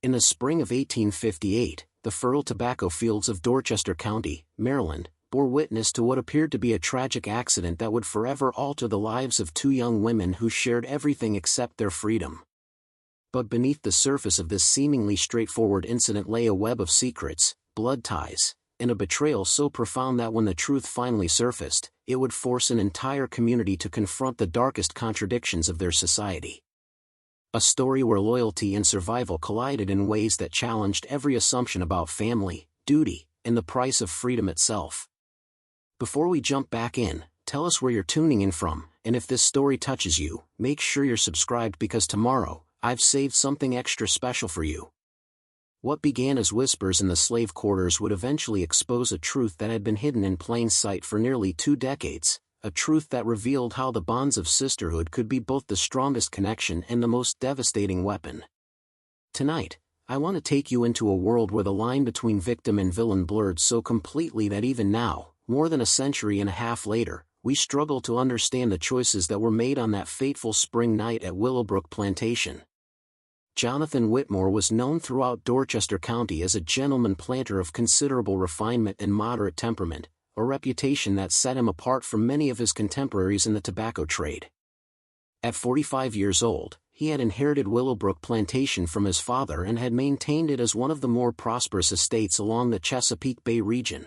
In the spring of 1858, the fertile tobacco fields of Dorchester County, Maryland, bore witness to what appeared to be a tragic accident that would forever alter the lives of two young women who shared everything except their freedom. But beneath the surface of this seemingly straightforward incident lay a web of secrets, blood ties, and a betrayal so profound that when the truth finally surfaced, it would force an entire community to confront the darkest contradictions of their society. A story where loyalty and survival collided in ways that challenged every assumption about family, duty, and the price of freedom itself. Before we jump back in, tell us where you're tuning in from, and if this story touches you, make sure you're subscribed because tomorrow, I've saved something extra special for you. What began as whispers in the slave quarters would eventually expose a truth that had been hidden in plain sight for nearly 2 decades, a truth that revealed how the bonds of sisterhood could be both the strongest connection and the most devastating weapon. Tonight, I want to take you into a world where the line between victim and villain blurred so completely that even now, more than a century and a half later, we struggle to understand the choices that were made on that fateful spring night at Willowbrook Plantation. Jonathan Whitmore was known throughout Dorchester County as a gentleman planter of considerable refinement and moderate temperament, a reputation that set him apart from many of his contemporaries in the tobacco trade. At 45 years old, he had inherited Willowbrook Plantation from his father and had maintained it as one of the more prosperous estates along the Chesapeake Bay region.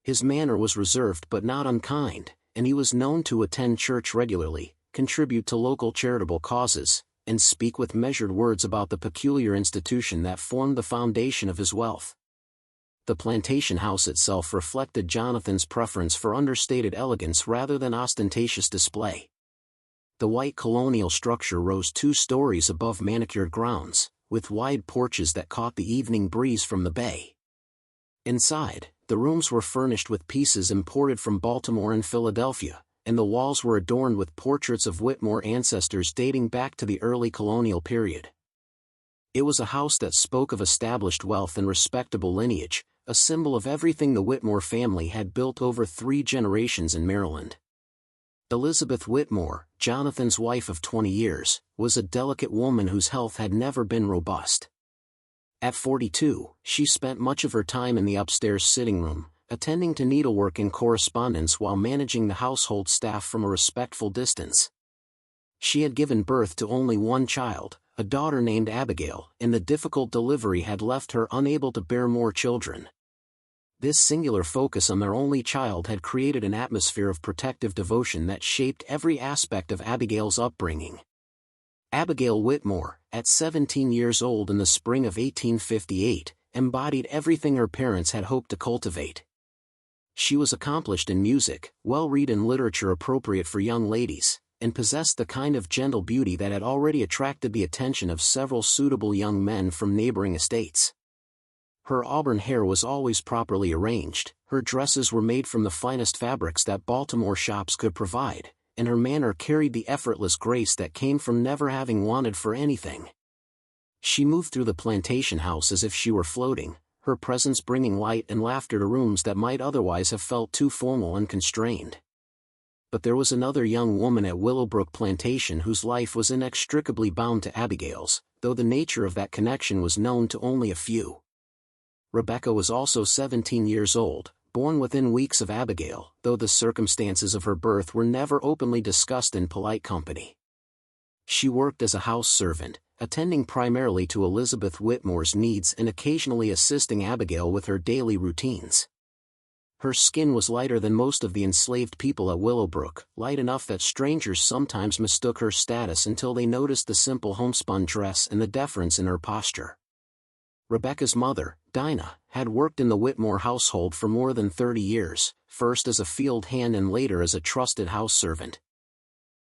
His manner was reserved but not unkind, and he was known to attend church regularly, contribute to local charitable causes, and speak with measured words about the peculiar institution that formed the foundation of his wealth. The plantation house itself reflected Jonathan's preference for understated elegance rather than ostentatious display. The white colonial structure rose 2 stories above manicured grounds, with wide porches that caught the evening breeze from the bay. Inside, the rooms were furnished with pieces imported from Baltimore and Philadelphia, and the walls were adorned with portraits of Whitmore ancestors dating back to the early colonial period. It was a house that spoke of established wealth and respectable lineage, a symbol of everything the Whitmore family had built over 3 generations in Maryland. Elizabeth Whitmore, Jonathan's wife of 20 years, was a delicate woman whose health had never been robust. At 42, she spent much of her time in the upstairs sitting room, attending to needlework and correspondence while managing the household staff from a respectful distance. She had given birth to only one child, a daughter named Abigail, and the difficult delivery had left her unable to bear more children. This singular focus on their only child had created an atmosphere of protective devotion that shaped every aspect of Abigail's upbringing. Abigail Whitmore, at 17 years old in the spring of 1858, embodied everything her parents had hoped to cultivate. She was accomplished in music, well-read in literature appropriate for young ladies, and possessed the kind of gentle beauty that had already attracted the attention of several suitable young men from neighboring estates. Her auburn hair was always properly arranged, her dresses were made from the finest fabrics that Baltimore shops could provide, and her manner carried the effortless grace that came from never having wanted for anything. She moved through the plantation house as if she were floating, her presence bringing light and laughter to rooms that might otherwise have felt too formal and constrained. But there was another young woman at Willowbrook Plantation whose life was inextricably bound to Abigail's, though the nature of that connection was known to only a few. Rebecca was also 17 years old, born within weeks of Abigail, though the circumstances of her birth were never openly discussed in polite company. She worked as a house servant, attending primarily to Elizabeth Whitmore's needs and occasionally assisting Abigail with her daily routines. Her skin was lighter than most of the enslaved people at Willowbrook, light enough that strangers sometimes mistook her status until they noticed the simple homespun dress and the deference in her posture. Rebecca's mother, Dinah, had worked in the Whitmore household for more than 30 years, first as a field hand and later as a trusted house servant.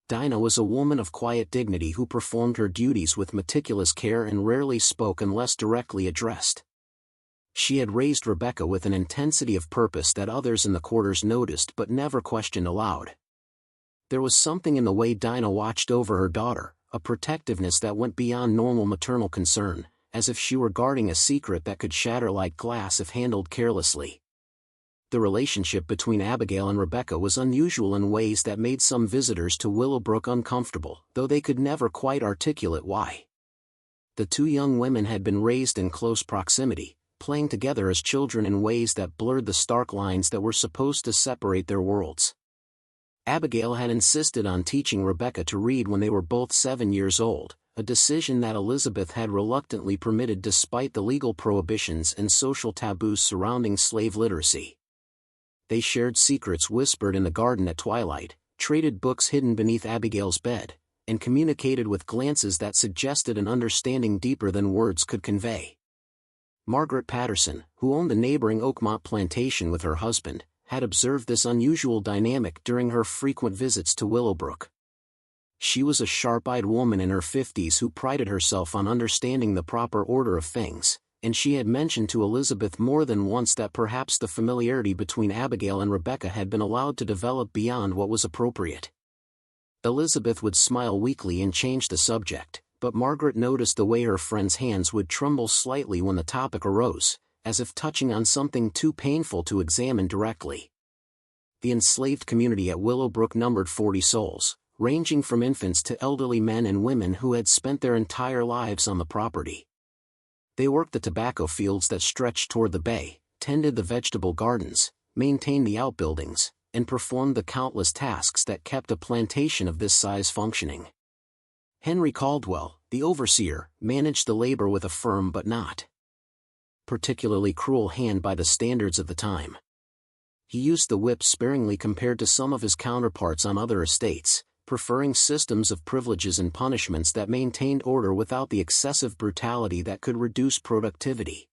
Dinah was a woman of quiet dignity who performed her duties with meticulous care and rarely spoke unless directly addressed. She had raised Rebecca with an intensity of purpose that others in the quarters noticed but never questioned aloud. There was something in the way Dinah watched over her daughter, a protectiveness that went beyond normal maternal concern, as if she were guarding a secret that could shatter like glass if handled carelessly. The relationship between Abigail and Rebecca was unusual in ways that made some visitors to Willowbrook uncomfortable, though they could never quite articulate why. The two young women had been raised in close proximity, playing together as children in ways that blurred the stark lines that were supposed to separate their worlds. Abigail had insisted on teaching Rebecca to read when they were both 7 years old, a decision that Elizabeth had reluctantly permitted despite the legal prohibitions and social taboos surrounding slave literacy. They shared secrets whispered in the garden at twilight, traded books hidden beneath Abigail's bed, and communicated with glances that suggested an understanding deeper than words could convey. Margaret Patterson, who owned the neighboring Oakmont plantation with her husband, had observed this unusual dynamic during her frequent visits to Willowbrook. She was a sharp-eyed woman in her 50s who prided herself on understanding the proper order of things, and she had mentioned to Elizabeth more than once that perhaps the familiarity between Abigail and Rebecca had been allowed to develop beyond what was appropriate. Elizabeth would smile weakly and change the subject, but Margaret noticed the way her friend's hands would tremble slightly when the topic arose, as if touching on something too painful to examine directly. The enslaved community at Willowbrook numbered 40 souls, ranging from infants to elderly men and women who had spent their entire lives on the property. They worked the tobacco fields that stretched toward the bay, tended the vegetable gardens, maintained the outbuildings, and performed the countless tasks that kept a plantation of this size functioning. Henry Caldwell, the overseer, managed the labor with a firm but not particularly cruel hand by the standards of the time. He used the whip sparingly compared to some of his counterparts on other estates, preferring systems of privileges and punishments that maintained order without the excessive brutality that could reduce productivity.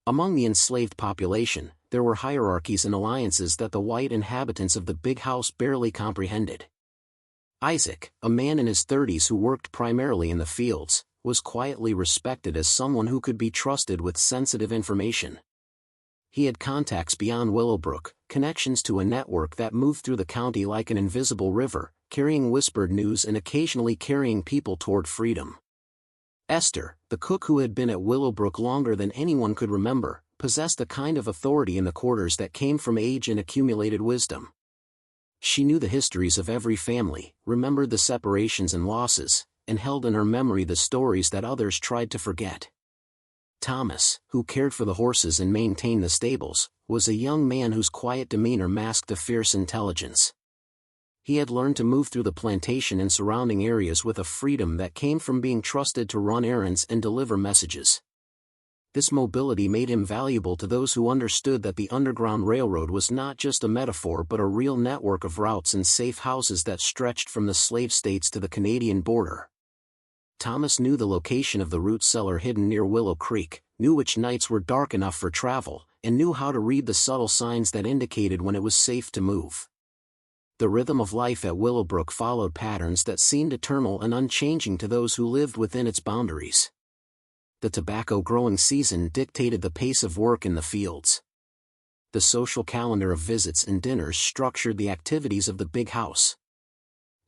Among the enslaved population, there were hierarchies and alliances that the white inhabitants of the big house barely comprehended. Isaac, a man in his 30s who worked primarily in the fields, was quietly respected as someone who could be trusted with sensitive information. He had contacts beyond Willowbrook, connections to a network that moved through the county like an invisible river, carrying whispered news and occasionally carrying people toward freedom. Esther, the cook who had been at Willowbrook longer than anyone could remember, possessed a kind of authority in the quarters that came from age and accumulated wisdom. She knew the histories of every family, remembered the separations and losses, and held in her memory the stories that others tried to forget. Thomas, who cared for the horses and maintained the stables, was a young man whose quiet demeanor masked a fierce intelligence. He had learned to move through the plantation and surrounding areas with a freedom that came from being trusted to run errands and deliver messages. This mobility made him valuable to those who understood that the Underground Railroad was not just a metaphor but a real network of routes and safe houses that stretched from the slave states to the Canadian border. Thomas knew the location of the root cellar hidden near Willow Creek, knew which nights were dark enough for travel, and knew how to read the subtle signs that indicated when it was safe to move. The rhythm of life at Willowbrook followed patterns that seemed eternal and unchanging to those who lived within its boundaries. The tobacco growing season dictated the pace of work in the fields. The social calendar of visits and dinners structured the activities of the big house.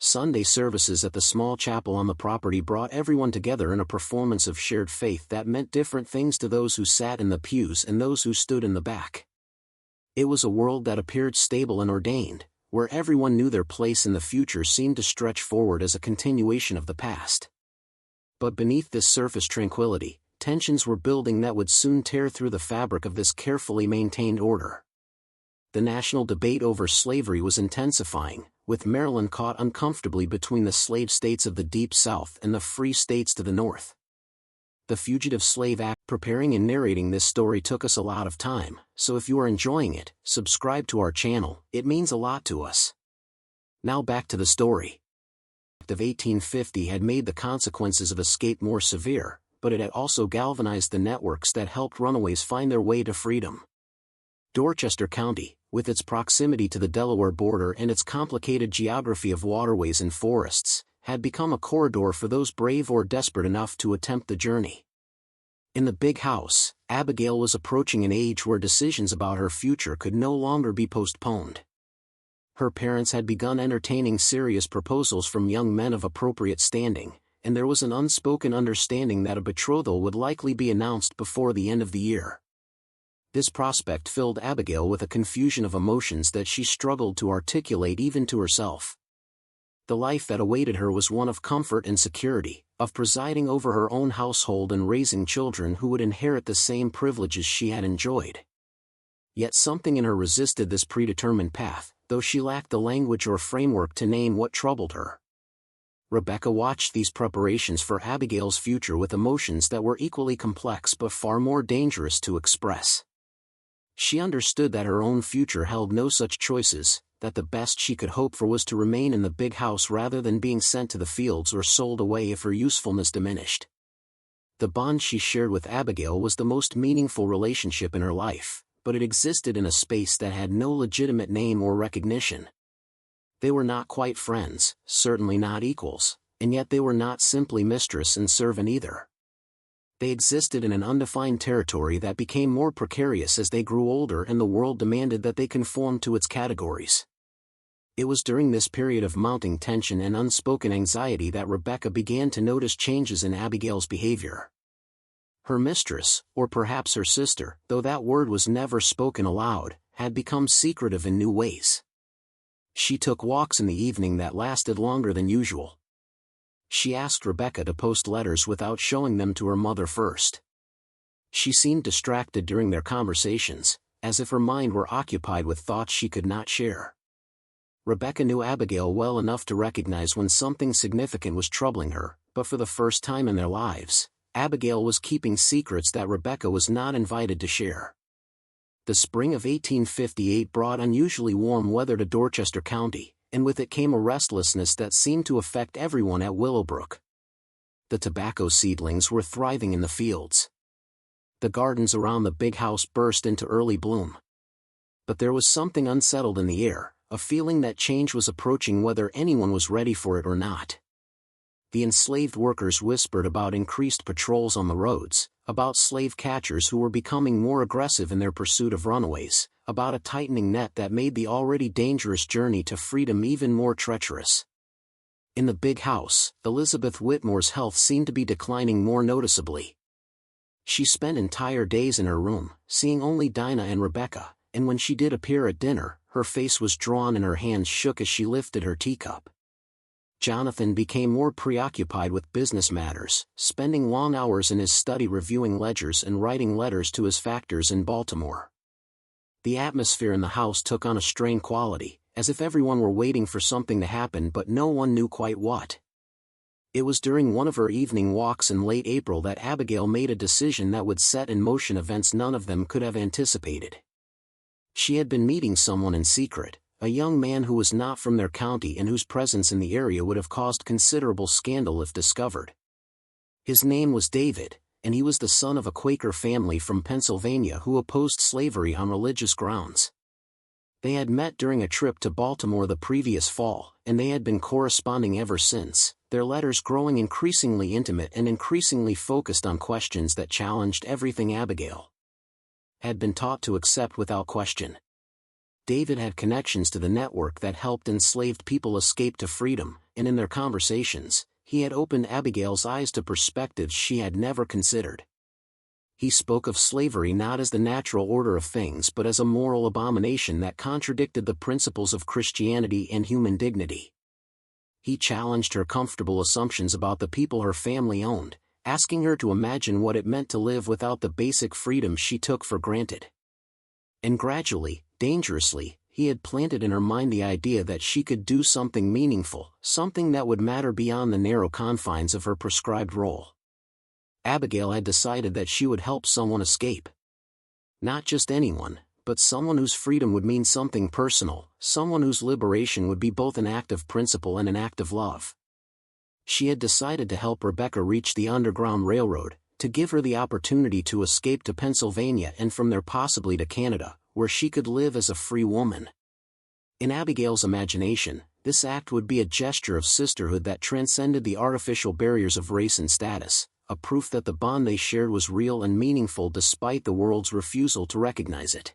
Sunday services at the small chapel on the property brought everyone together in a performance of shared faith that meant different things to those who sat in the pews and those who stood in the back. It was a world that appeared stable and ordained, where everyone knew their place and the future seemed to stretch forward as a continuation of the past. But beneath this surface tranquility, tensions were building that would soon tear through the fabric of this carefully maintained order. The national debate over slavery was intensifying, with Maryland caught uncomfortably between the slave states of the Deep South and the free states to the north. The Fugitive Slave Act. Preparing and narrating this story took us a lot of time, so if you are enjoying it, subscribe to our channel, it means a lot to us. Now back to the story. The Act of 1850 had made the consequences of escape more severe, but it had also galvanized the networks that helped runaways find their way to freedom. Dorchester County, with its proximity to the Delaware border and its complicated geography of waterways and forests, had become a corridor for those brave or desperate enough to attempt the journey. In the big house, Abigail was approaching an age where decisions about her future could no longer be postponed. Her parents had begun entertaining serious proposals from young men of appropriate standing, and there was an unspoken understanding that a betrothal would likely be announced before the end of the year. This prospect filled Abigail with a confusion of emotions that she struggled to articulate even to herself. The life that awaited her was one of comfort and security, of presiding over her own household and raising children who would inherit the same privileges she had enjoyed. Yet something in her resisted this predetermined path, though she lacked the language or framework to name what troubled her. Rebecca watched these preparations for Abigail's future with emotions that were equally complex but far more dangerous to express. She understood that her own future held no such choices, that the best she could hope for was to remain in the big house rather than being sent to the fields or sold away if her usefulness diminished. The bond she shared with Abigail was the most meaningful relationship in her life, but it existed in a space that had no legitimate name or recognition. They were not quite friends, certainly not equals, and yet they were not simply mistress and servant either. They existed in an undefined territory that became more precarious as they grew older and the world demanded that they conform to its categories. It was during this period of mounting tension and unspoken anxiety that Rebecca began to notice changes in Abigail's behavior. Her mistress, or perhaps her sister, though that word was never spoken aloud, had become secretive in new ways. She took walks in the evening that lasted longer than usual. She asked Rebecca to post letters without showing them to her mother first. She seemed distracted during their conversations, as if her mind were occupied with thoughts she could not share. Rebecca knew Abigail well enough to recognize when something significant was troubling her, but for the first time in their lives, Abigail was keeping secrets that Rebecca was not invited to share. The spring of 1858 brought unusually warm weather to Dorchester County, and with it came a restlessness that seemed to affect everyone at Willowbrook. The tobacco seedlings were thriving in the fields. The gardens around the big house burst into early bloom. But there was something unsettled in the air, a feeling that change was approaching whether anyone was ready for it or not. The enslaved workers whispered about increased patrols on the roads, about slave catchers who were becoming more aggressive in their pursuit of runaways, about a tightening net that made the already dangerous journey to freedom even more treacherous. In the big house, Elizabeth Whitmore's health seemed to be declining more noticeably. She spent entire days in her room, seeing only Dinah and Rebecca, and when she did appear at dinner, her face was drawn and her hands shook as she lifted her teacup. Jonathan became more preoccupied with business matters, spending long hours in his study reviewing ledgers and writing letters to his factors in Baltimore. The atmosphere in the house took on a strained quality, as if everyone were waiting for something to happen but no one knew quite what. It was during one of her evening walks in late April that Abigail made a decision that would set in motion events none of them could have anticipated. She had been meeting someone in secret, a young man who was not from their county and whose presence in the area would have caused considerable scandal if discovered. His name was David, and he was the son of a Quaker family from Pennsylvania who opposed slavery on religious grounds. They had met during a trip to Baltimore the previous fall, and they had been corresponding ever since, their letters growing increasingly intimate and increasingly focused on questions that challenged everything Abigail had been taught to accept without question. David had connections to the network that helped enslaved people escape to freedom, and in their conversations, he had opened Abigail's eyes to perspectives she had never considered. He spoke of slavery not as the natural order of things but as a moral abomination that contradicted the principles of Christianity and human dignity. He challenged her comfortable assumptions about the people her family owned, asking her to imagine what it meant to live without the basic freedoms she took for granted. And gradually, dangerously, he had planted in her mind the idea that she could do something meaningful, something that would matter beyond the narrow confines of her prescribed role. Abigail had decided that she would help someone escape. Not just anyone, but someone whose freedom would mean something personal, someone whose liberation would be both an act of principle and an act of love. She had decided to help Rebecca reach the Underground Railroad, to give her the opportunity to escape to Pennsylvania and from there possibly to Canada, where she could live as a free woman. In Abigail's imagination, this act would be a gesture of sisterhood that transcended the artificial barriers of race and status, a proof that the bond they shared was real and meaningful despite the world's refusal to recognize it.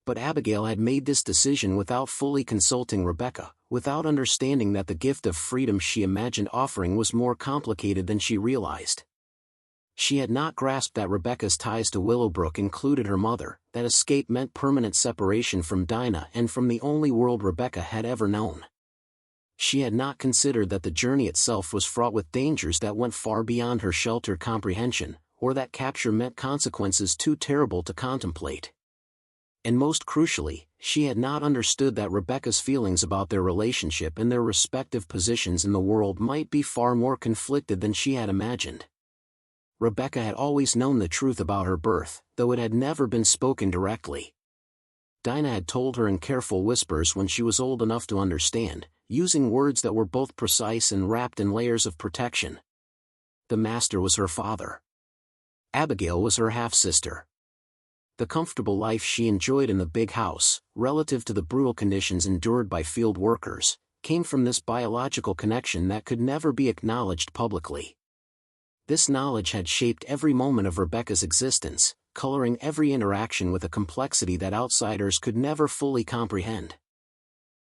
But Abigail had made this decision without fully consulting Rebecca, without understanding that the gift of freedom she imagined offering was more complicated than she realized. She had not grasped that Rebecca's ties to Willowbrook included her mother, that escape meant permanent separation from Dinah and from the only world Rebecca had ever known. She had not considered that the journey itself was fraught with dangers that went far beyond her sheltered comprehension, or that capture meant consequences too terrible to contemplate. And most crucially, she had not understood that Rebecca's feelings about their relationship and their respective positions in the world might be far more conflicted than she had imagined. Rebecca had always known the truth about her birth, though it had never been spoken directly. Dinah had told her in careful whispers when she was old enough to understand, using words that were both precise and wrapped in layers of protection. The master was her father. Abigail was her half-sister. The comfortable life she enjoyed in the big house, relative to the brutal conditions endured by field workers, came from this biological connection that could never be acknowledged publicly. This knowledge had shaped every moment of Rebecca's existence, coloring every interaction with a complexity that outsiders could never fully comprehend.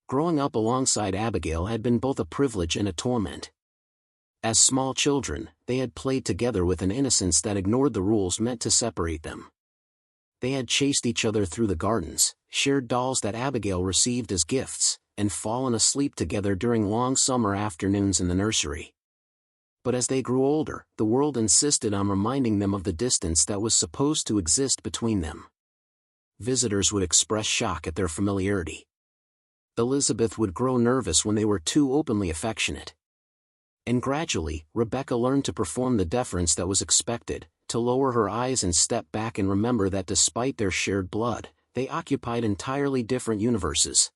Growing up alongside Abigail had been both a privilege and a torment. As small children, they had played together with an innocence that ignored the rules meant to separate them. They had chased each other through the gardens, shared dolls that Abigail received as gifts, and fallen asleep together during long summer afternoons in the nursery. But as they grew older, the world insisted on reminding them of the distance that was supposed to exist between them. Visitors would express shock at their familiarity. Elizabeth would grow nervous when they were too openly affectionate. And gradually, Rebecca learned to perform the deference that was expected, to lower her eyes and step back and remember that despite their shared blood, they occupied entirely different universes.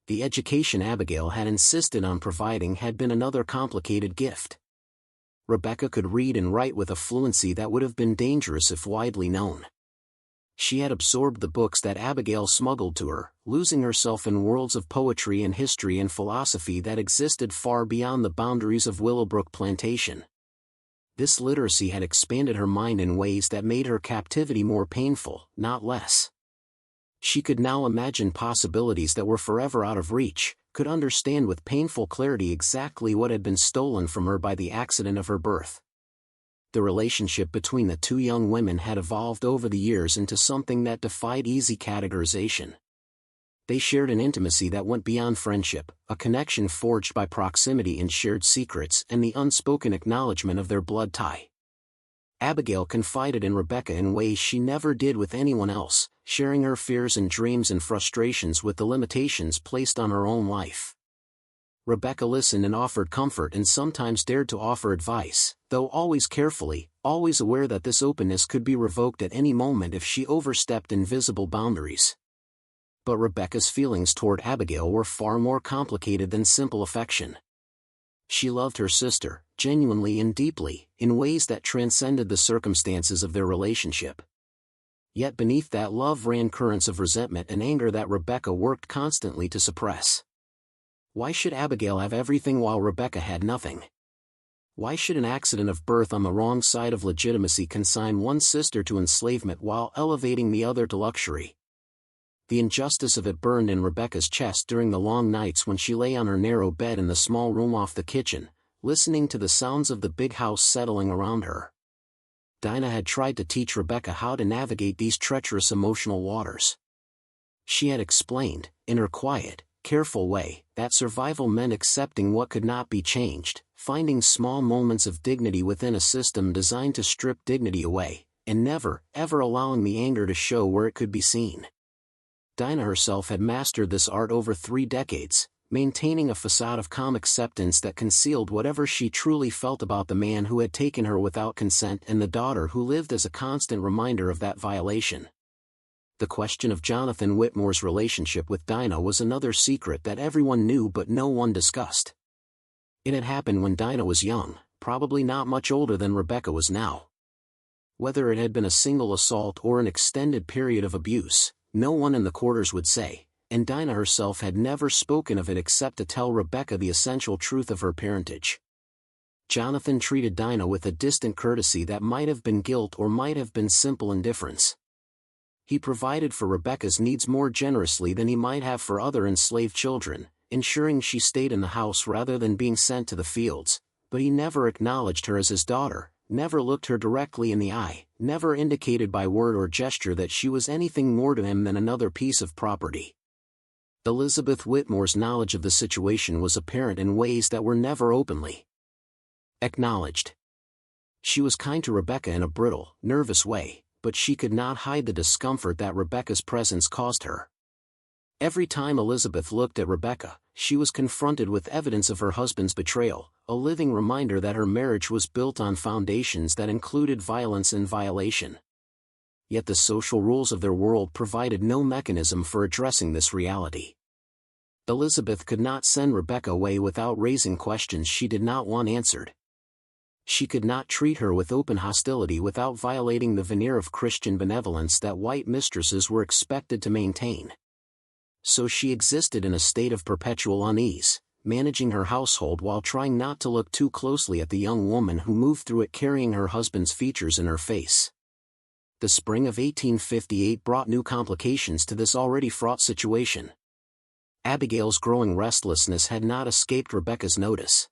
The education Abigail had insisted on providing had been another complicated gift. Rebecca could read and write with a fluency that would have been dangerous if widely known. She had absorbed the books that Abigail smuggled to her, losing herself in worlds of poetry and history and philosophy that existed far beyond the boundaries of Willowbrook Plantation. This literacy had expanded her mind in ways that made her captivity more painful, not less. She could now imagine possibilities that were forever out of reach, could understand with painful clarity exactly what had been stolen from her by the accident of her birth. The relationship between the two young women had evolved over the years into something that defied easy categorization. They shared an intimacy that went beyond friendship, a connection forged by proximity and shared secrets and the unspoken acknowledgement of their blood tie. Abigail confided in Rebecca in ways she never did with anyone else, sharing her fears and dreams and frustrations with the limitations placed on her own life. Rebecca listened and offered comfort and sometimes dared to offer advice, though always carefully, always aware that this openness could be revoked at any moment if she overstepped invisible boundaries. But Rebecca's feelings toward Abigail were far more complicated than simple affection. She loved her sister, genuinely and deeply, in ways that transcended the circumstances of their relationship. Yet beneath that love ran currents of resentment and anger that Rebecca worked constantly to suppress. Why should Abigail have everything while Rebecca had nothing? Why should an accident of birth on the wrong side of legitimacy consign one sister to enslavement while elevating the other to luxury? The injustice of it burned in Rebecca's chest during the long nights when she lay on her narrow bed in the small room off the kitchen, listening to the sounds of the big house settling around her. Dinah had tried to teach Rebecca how to navigate these treacherous emotional waters. She had explained, in her quiet, careful way, that survival meant accepting what could not be changed, finding small moments of dignity within a system designed to strip dignity away, and never, ever allowing the anger to show where it could be seen. Dinah herself had mastered this art over 3 decades, maintaining a facade of calm acceptance that concealed whatever she truly felt about the man who had taken her without consent and the daughter who lived as a constant reminder of that violation. The question of Jonathan Whitmore's relationship with Dinah was another secret that everyone knew but no one discussed. It had happened when Dinah was young, probably not much older than Rebecca was now. Whether it had been a single assault or an extended period of abuse, no one in the quarters would say, and Dinah herself had never spoken of it except to tell Rebecca the essential truth of her parentage. Jonathan treated Dinah with a distant courtesy that might have been guilt or might have been simple indifference. He provided for Rebecca's needs more generously than he might have for other enslaved children, ensuring she stayed in the house rather than being sent to the fields, but he never acknowledged her as his daughter, never looked her directly in the eye, never indicated by word or gesture that she was anything more to him than another piece of property. Elizabeth Whitmore's knowledge of the situation was apparent in ways that were never openly acknowledged. She was kind to Rebecca in a brittle, nervous way, but she could not hide the discomfort that Rebecca's presence caused her. Every time Elizabeth looked at Rebecca, she was confronted with evidence of her husband's betrayal, a living reminder that her marriage was built on foundations that included violence and violation. Yet the social rules of their world provided no mechanism for addressing this reality. Elizabeth could not send Rebecca away without raising questions she did not want answered. She could not treat her with open hostility without violating the veneer of Christian benevolence that white mistresses were expected to maintain. So she existed in a state of perpetual unease, managing her household while trying not to look too closely at the young woman who moved through it carrying her husband's features in her face. The spring of 1858 brought new complications to this already fraught situation. Abigail's growing restlessness had not escaped Rebecca's notice.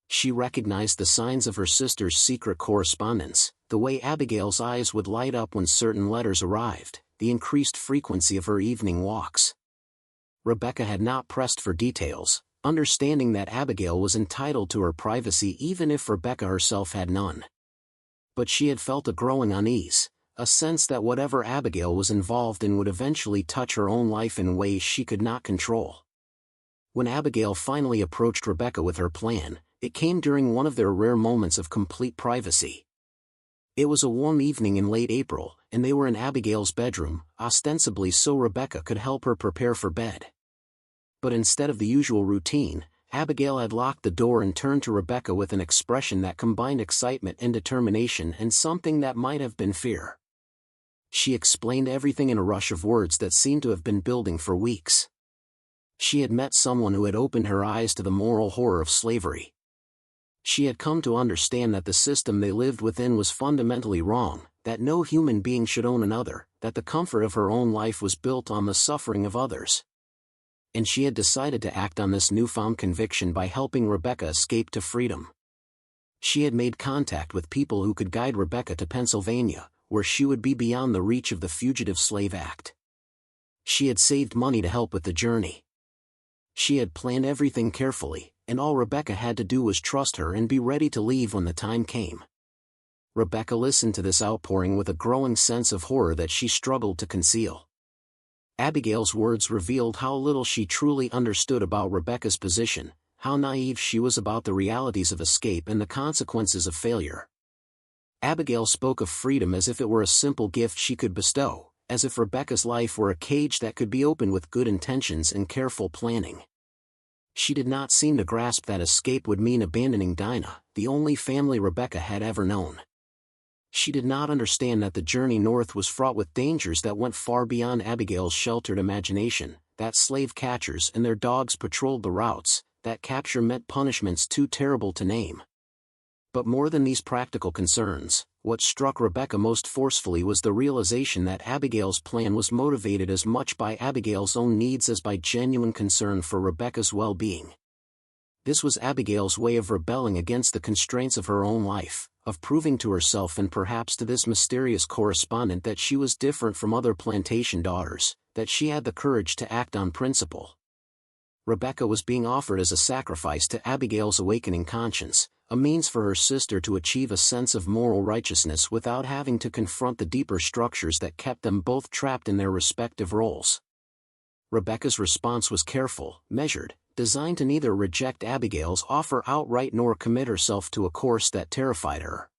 She recognized the signs of her sister's secret correspondence, the way Abigail's eyes would light up when certain letters arrived, the increased frequency of her evening walks. Rebecca had not pressed for details, understanding that Abigail was entitled to her privacy even if Rebecca herself had none. But she had felt a growing unease, a sense that whatever Abigail was involved in would eventually touch her own life in ways she could not control. When Abigail finally approached Rebecca with her plan, it came during one of their rare moments of complete privacy. It was a warm evening in late April, and they were in Abigail's bedroom, ostensibly so Rebecca could help her prepare for bed. But instead of the usual routine, Abigail had locked the door and turned to Rebecca with an expression that combined excitement and determination and something that might have been fear. She explained everything in a rush of words that seemed to have been building for weeks. She had met someone who had opened her eyes to the moral horror of slavery. She had come to understand that the system they lived within was fundamentally wrong, that no human being should own another, that the comfort of her own life was built on the suffering of others. And she had decided to act on this newfound conviction by helping Rebecca escape to freedom. She had made contact with people who could guide Rebecca to Pennsylvania, where she would be beyond the reach of the Fugitive Slave Act. She had saved money to help with the journey. She had planned everything carefully, and all Rebecca had to do was trust her and be ready to leave when the time came. Rebecca listened to this outpouring with a growing sense of horror that she struggled to conceal. Abigail's words revealed how little she truly understood about Rebecca's position, how naive she was about the realities of escape and the consequences of failure. Abigail spoke of freedom as if it were a simple gift she could bestow, as if Rebecca's life were a cage that could be opened with good intentions and careful planning. She did not seem to grasp that escape would mean abandoning Dinah, the only family Rebecca had ever known. She did not understand that the journey north was fraught with dangers that went far beyond Abigail's sheltered imagination, that slave catchers and their dogs patrolled the routes, that capture meant punishments too terrible to name. But more than these practical concerns, what struck Rebecca most forcefully was the realization that Abigail's plan was motivated as much by Abigail's own needs as by genuine concern for Rebecca's well-being. This was Abigail's way of rebelling against the constraints of her own life, of proving to herself and perhaps to this mysterious correspondent that she was different from other plantation daughters, that she had the courage to act on principle. Rebecca was being offered as a sacrifice to Abigail's awakening conscience, a means for her sister to achieve a sense of moral righteousness without having to confront the deeper structures that kept them both trapped in their respective roles. Rebecca's response was careful, measured, designed to neither reject Abigail's offer outright nor commit herself to a course that terrified her.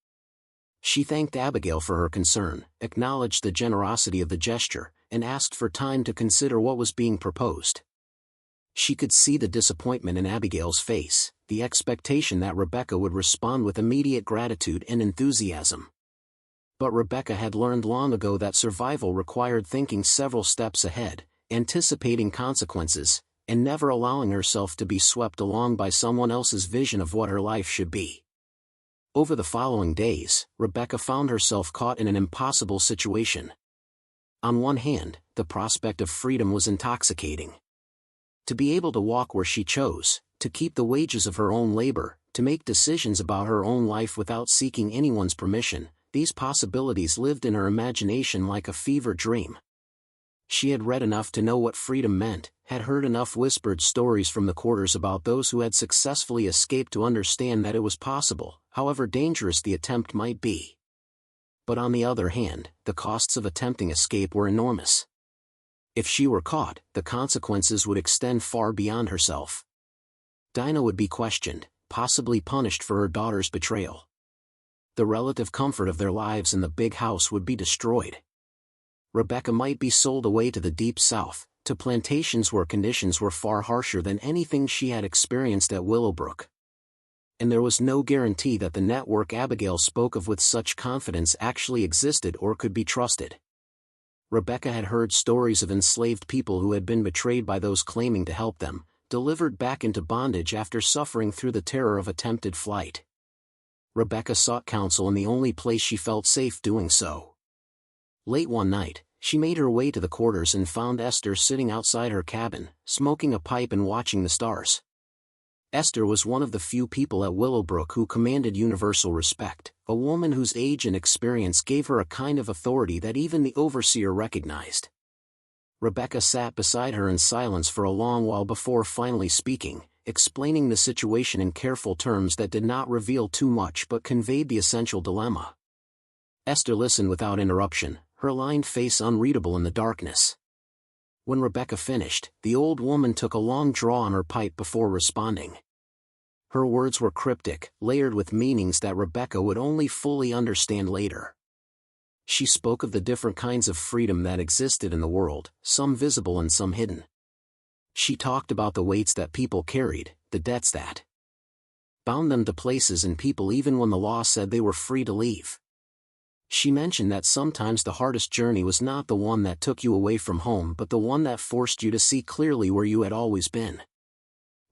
She thanked Abigail for her concern, acknowledged the generosity of the gesture, and asked for time to consider what was being proposed. She could see the disappointment in Abigail's face, the expectation that Rebecca would respond with immediate gratitude and enthusiasm. But Rebecca had learned long ago that survival required thinking several steps ahead, anticipating consequences, and never allowing herself to be swept along by someone else's vision of what her life should be. Over the following days, Rebecca found herself caught in an impossible situation. On one hand, the prospect of freedom was intoxicating. To be able to walk where she chose, to keep the wages of her own labor, to make decisions about her own life without seeking anyone's permission, these possibilities lived in her imagination like a fever dream. She had read enough to know what freedom meant, had heard enough whispered stories from the quarters about those who had successfully escaped to understand that it was possible, however dangerous the attempt might be. But on the other hand, the costs of attempting escape were enormous. If she were caught, the consequences would extend far beyond herself. Dinah would be questioned, possibly punished for her daughter's betrayal. The relative comfort of their lives in the big house would be destroyed. Rebecca might be sold away to the deep south, to plantations where conditions were far harsher than anything she had experienced at Willowbrook. And there was no guarantee that the network Abigail spoke of with such confidence actually existed or could be trusted. Rebecca had heard stories of enslaved people who had been betrayed by those claiming to help them, delivered back into bondage after suffering through the terror of attempted flight. Rebecca sought counsel in the only place she felt safe doing so. Late one night, she made her way to the quarters and found Esther sitting outside her cabin, smoking a pipe and watching the stars. Esther was one of the few people at Willowbrook who commanded universal respect, a woman whose age and experience gave her a kind of authority that even the overseer recognized. Rebecca sat beside her in silence for a long while before finally speaking, explaining the situation in careful terms that did not reveal too much but conveyed the essential dilemma. Esther listened without interruption, her lined face unreadable in the darkness. When Rebecca finished, the old woman took a long draw on her pipe before responding. Her words were cryptic, layered with meanings that Rebecca would only fully understand later. She spoke of the different kinds of freedom that existed in the world, some visible and some hidden. She talked about the weights that people carried, the debts that bound them to places and people even when the law said they were free to leave. She mentioned that sometimes the hardest journey was not the one that took you away from home but the one that forced you to see clearly where you had always been.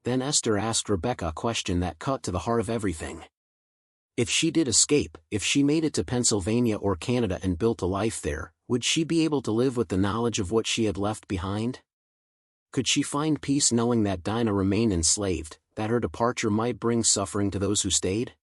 Then Esther asked Rebecca a question that cut to the heart of everything. If she did escape, if she made it to Pennsylvania or Canada and built a life there, would she be able to live with the knowledge of what she had left behind? Could she find peace knowing that Dinah remained enslaved, that her departure might bring suffering to those who stayed?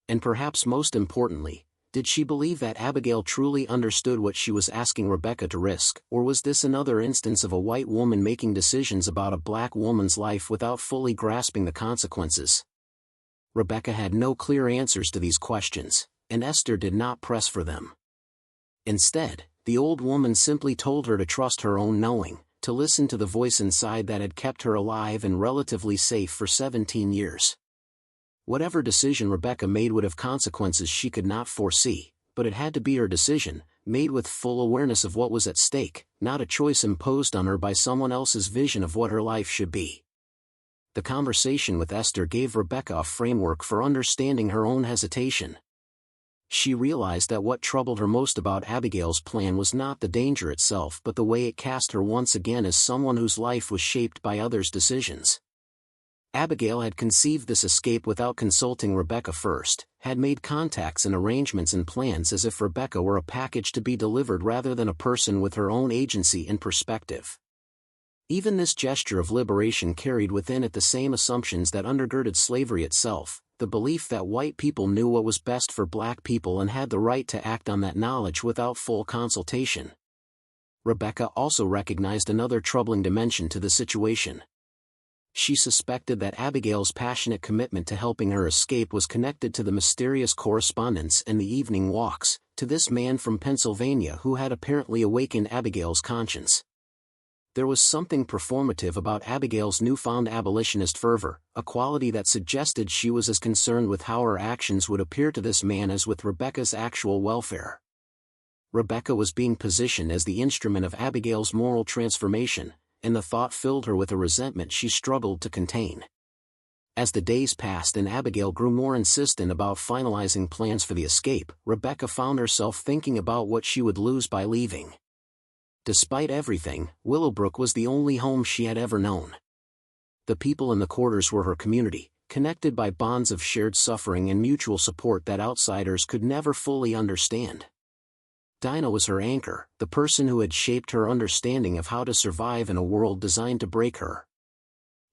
And perhaps most importantly, did she believe that Abigail truly understood what she was asking Rebecca to risk, or was this another instance of a white woman making decisions about a black woman's life without fully grasping the consequences? Rebecca had no clear answers to these questions, and Esther did not press for them. Instead, the old woman simply told her to trust her own knowing, to listen to the voice inside that had kept her alive and relatively safe for 17 years. Whatever decision Rebecca made would have consequences she could not foresee, but it had to be her decision, made with full awareness of what was at stake, not a choice imposed on her by someone else's vision of what her life should be. The conversation with Esther gave Rebecca a framework for understanding her own hesitation. She realized that what troubled her most about Abigail's plan was not the danger itself but the way it cast her once again as someone whose life was shaped by others' decisions. Abigail had conceived this escape without consulting Rebecca first, had made contacts and arrangements and plans as if Rebecca were a package to be delivered rather than a person with her own agency and perspective. Even this gesture of liberation carried within it the same assumptions that undergirded slavery itself, the belief that white people knew what was best for black people and had the right to act on that knowledge without full consultation. Rebecca also recognized another troubling dimension to the situation. She suspected that Abigail's passionate commitment to helping her escape was connected to the mysterious correspondence and the evening walks, to this man from Pennsylvania who had apparently awakened Abigail's conscience. There was something performative about Abigail's newfound abolitionist fervor, a quality that suggested she was as concerned with how her actions would appear to this man as with Rebecca's actual welfare. Rebecca was being positioned as the instrument of Abigail's moral transformation, and the thought filled her with a resentment she struggled to contain. As the days passed and Abigail grew more insistent about finalizing plans for the escape, Rebecca found herself thinking about what she would lose by leaving. Despite everything, Willowbrook was the only home she had ever known. The people in the quarters were her community, connected by bonds of shared suffering and mutual support that outsiders could never fully understand. Dinah was her anchor, the person who had shaped her understanding of how to survive in a world designed to break her.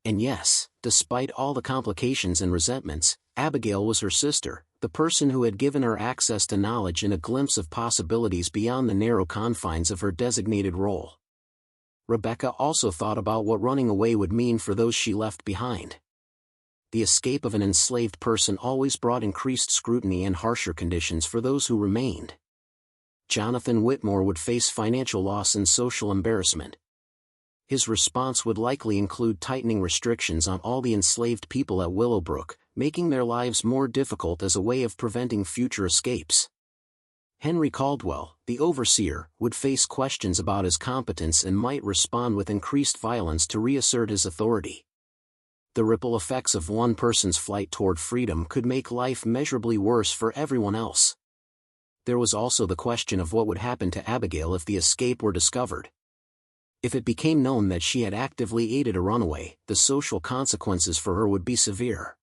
And yes, despite all the complications and resentments, Abigail was her sister, the person who had given her access to knowledge and a glimpse of possibilities beyond the narrow confines of her designated role. Rebecca also thought about what running away would mean for those she left behind. The escape of an enslaved person always brought increased scrutiny and harsher conditions for those who remained. Jonathan Whitmore would face financial loss and social embarrassment. His response would likely include tightening restrictions on all the enslaved people at Willowbrook, making their lives more difficult as a way of preventing future escapes. Henry Caldwell, the overseer, would face questions about his competence and might respond with increased violence to reassert his authority. The ripple effects of one person's flight toward freedom could make life measurably worse for everyone else. There was also the question of what would happen to Abigail if the escape were discovered. If it became known that she had actively aided a runaway, the social consequences for her would be severe.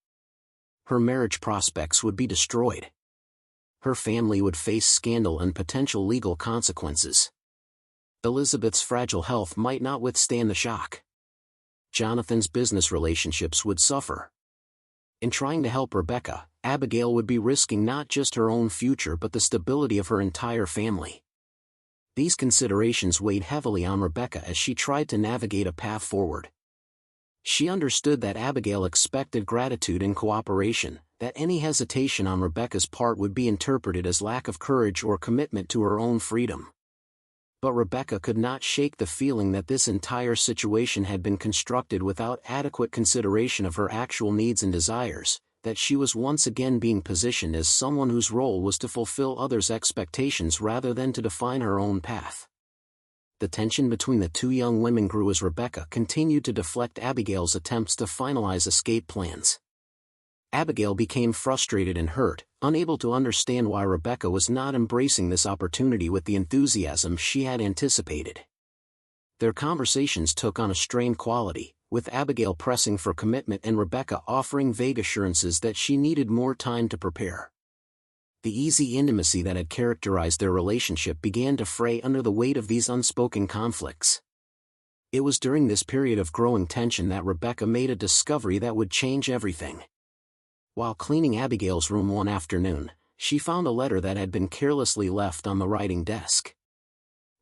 Her marriage prospects would be destroyed. Her family would face scandal and potential legal consequences. Elizabeth's fragile health might not withstand the shock. Jonathan's business relationships would suffer. In trying to help Rebecca, Abigail would be risking not just her own future but the stability of her entire family. These considerations weighed heavily on Rebecca as she tried to navigate a path forward. She understood that Abigail expected gratitude and cooperation, that any hesitation on Rebecca's part would be interpreted as lack of courage or commitment to her own freedom. But Rebecca could not shake the feeling that this entire situation had been constructed without adequate consideration of her actual needs and desires, that she was once again being positioned as someone whose role was to fulfill others' expectations rather than to define her own path. The tension between the two young women grew as Rebecca continued to deflect Abigail's attempts to finalize escape plans. Abigail became frustrated and hurt, unable to understand why Rebecca was not embracing this opportunity with the enthusiasm she had anticipated. Their conversations took on a strained quality, with Abigail pressing for commitment and Rebecca offering vague assurances that she needed more time to prepare. The easy intimacy that had characterized their relationship began to fray under the weight of these unspoken conflicts. It was during this period of growing tension that Rebecca made a discovery that would change everything. While cleaning Abigail's room one afternoon, she found a letter that had been carelessly left on the writing desk.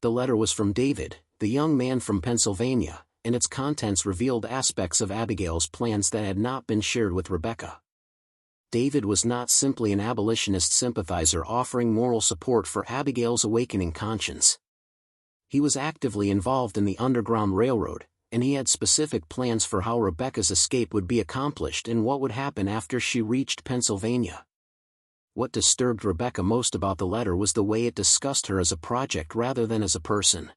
The letter was from David, the young man from Pennsylvania, and its contents revealed aspects of Abigail's plans that had not been shared with Rebecca. David was not simply an abolitionist sympathizer offering moral support for Abigail's awakening conscience. He was actively involved in the Underground Railroad, and he had specific plans for how Rebecca's escape would be accomplished and what would happen after she reached Pennsylvania. What disturbed Rebecca most about the letter was the way it discussed her as a project rather than as a person.